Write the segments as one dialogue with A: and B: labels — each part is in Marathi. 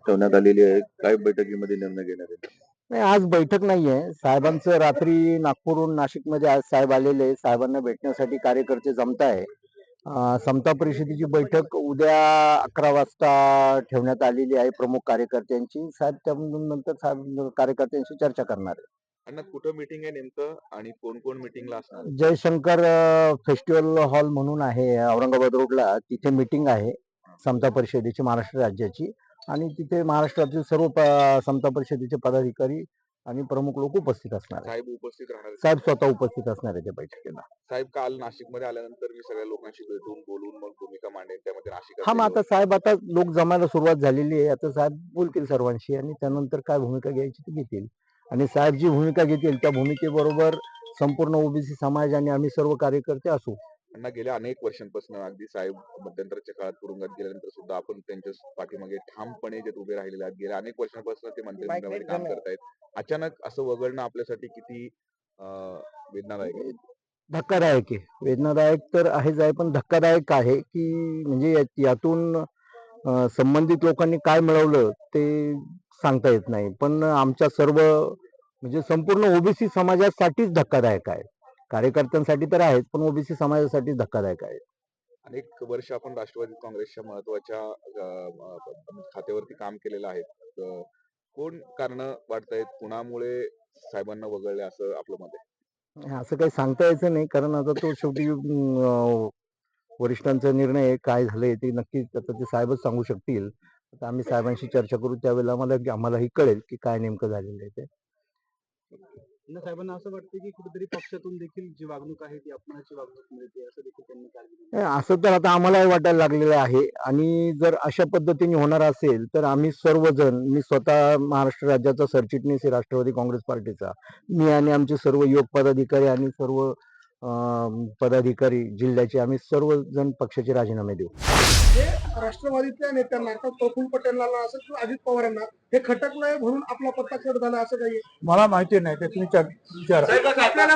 A: ठेवण्यात आलेली आहे. काय बैठकीमध्ये निर्णय घेण्यात येईल?
B: नाही, आज बैठक नाहीये. साहेबांचं रात्री नागपूरहून नाशिकमध्ये आज साहेब आलेले. साहेबांना भेटण्यासाठी कार्यकर्ते जमताय. समता परिषदेची बैठक उद्या 11 वाजता ठेवण्यात आलेली आहे प्रमुख कार्यकर्त्यांची. साहेब त्यानंतर साहेब कार्यकर्त्यांशी चर्चा करणार आहे.
A: अण्णा, कुठं मीटिंग आहे नेमकं आणि कोण कोण मीटिंगला असणार आहे?
B: जयशंकर फेस्टिवल हॉल म्हणून आहे औरंगाबाद रोडला, तिथे मीटिंग आहे समता परिषदेची महाराष्ट्र राज्याची. आणि तिथे महाराष्ट्रातील सर्व समता परिषदेचे पदाधिकारी आणि प्रमुख लोक उपस्थित असणार आहेत.
A: साहेब उपस्थित राहणार आहेत?
B: साहेब स्वतः उपस्थित असणार आहे त्या बैठकीला.
A: साहेब काल नाशिकमध्ये आल्यानंतर मी सगळ्या लोकांशी भेटून बोलून मग भूमिका मांडेन त्यामध्ये नाशिक.
B: हा, मग आता साहेब आता लोक जमायला सुरुवात झालेली आहे. आता साहेब बोलतील सर्वांशी आणि त्यानंतर काय भूमिका घ्यायची ती घेतील. आणि साहेब जी भूमिका घेतील त्या भूमिकेबरोबर संपूर्ण ओबीसी समाज आणि आम्ही सर्व कार्यकर्ते असू.
A: अण्णा, गेल्या अनेक वर्षांपासून अगदी साहेब मध्यंतराच्या काळात तुरुंगात गेल्यानंतर सुद्धा आपण त्यांच्या पाठीमागे ठामपणे जे उभे राहिलेले आहेत. गेल्या अनेक वर्षांपासून ते मंत्रिमंडळामध्ये काम करतायत. अचानक असं वगळणं आपल्यासाठी किती वेदनादायक आहे?
B: धक्कादायक आहे. वेदनादायक तर आहेच आहे, पण धक्कादायक आहे की म्हणजे यातून संबंधित लोकांनी काय मिळवलं ते सांगता येत नाही. पण आमच्या सर्व म्हणजे संपूर्ण ओबीसी समाजासाठीच धक्कादायक आहे. कार्यकर्त्यांसाठी तर आहेच, पण ओबीसी समाजासाठी धक्कादायक आहे.
A: अनेक वर्ष आपण राष्ट्रवादी काँग्रेसच्या महत्वाच्या खात्यावरती काम केलेलं आहे. कोण कारण वाटतायत, कुणामुळे साहेबांना वगळले असं आपलं मत आहे?
B: असं काही सांगता यायचं नाही, कारण आता तो शेवटी वरिष्ठांचा निर्णय आहे. काय झालंय ते नक्कीच आता ते साहेबच सांगू शकतील. आता आम्ही साहेबांशी चर्चा करू, त्यावेळेला आम्हालाही कळेल की काय नेमकं झालेलं आहे ते.
C: साहेबांना असं वाटतं की कुठेतरी पक्षातून देखील जी वागणूक आहे ती अपमानाची वागणूक मिळते असं देखील त्यांनी काळजी.
B: असं तर आता आम्हालाही वाटायला लागलेलं आहे. आणि जर अशा पद्धतीने होणार असेल तर आम्ही सर्वजण, मी स्वतः महाराष्ट्र राज्याचा सरचिटणीस आहे राष्ट्रवादी काँग्रेस पार्टीचा, मी आणि आमचे सर्व युवक पदाधिकारी आणि सर्व पदाधिकारी जिल्ह्याचे, आम्ही सर्वजण पक्षाचे राजीनामे देऊ.
D: राष्ट्रवादीतल्या नेत्यांना प्रफुल्ल पटेलला असेल किंवा अजित पवारांना हे खटकलंय म्हणून आपला पत्ता कट झाला असं काही
C: मला माहिती नाही, ते तुम्ही विचारा.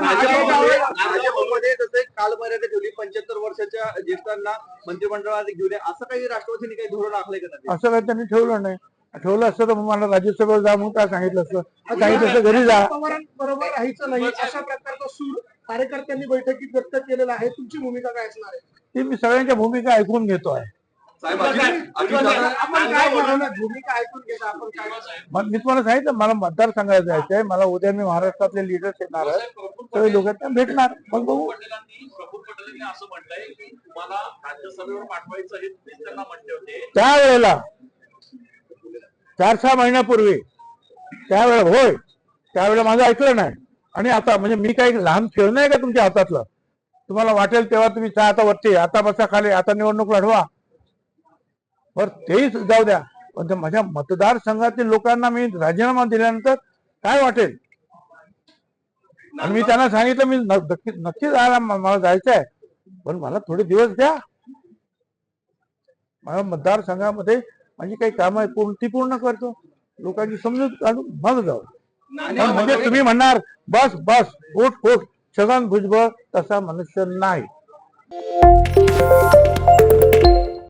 E: भाजपमध्ये जसे कालमर्यादा ठेवली 75 वर्षाच्या ज्येष्ठांना मंत्रिमंडळात घेऊन असं काही राष्ट्रवादीने काही धोरण आखलंय का?
C: असं काही त्यांनी ठेवलं नाही. ठेवलं असतं तर मला राज्यसभेवर जा म्हणून काय सांगितलं असतं. सांगितलं घरी जा.
D: बरोबर राहायचं नाही अशा प्रकारचा सूर कार्यकर्त्यांनी बैठकीत व्यक्त केलेला आहे. तुमची भूमिका काय असणार आहे?
C: ती मी सगळ्यांच्या भूमिका ऐकून घेतो आहे.
D: भूमिका ऐकून घेता आपण काय?
C: मी तुम्हाला सांगितलं मला मतदारसंघात जायचं आहे. मला उद्या मी महाराष्ट्रातले लीडर्स येणार आहेत, सगळे लोक भेटणार. मग बघू. त्यावेळेला 4-6 महिन्यापूर्वी त्यावेळेला होय, त्यावेळेला माझं ऐकलं नाही. आणि आता म्हणजे मी काही लहान खेळणं आहे का तुमच्या हातातलं? तुम्हाला वाटेल तेव्हा तुम्ही आता वरती, आता बसा खाली, आता निवडणूक लढवा. बरं, तेही जाऊ द्या, पण माझ्या मतदारसंघातील लोकांना मी राजीनामा दिल्यानंतर काय वाटेल? आणि मी त्यांना सांगितलं मी नक्की जायला मला जायचं आहे, पण मला थोडे दिवस द्या. माझ्या मतदारसंघामध्ये माझी काही कामं आहे ती पूर्ण करतो, लोकांची समजूत काढून मग जाऊ. म्हणजे तुम्ही म्हणणार बस बस उठ उठ छगन भुजबळ तसा मनुष्य नाही.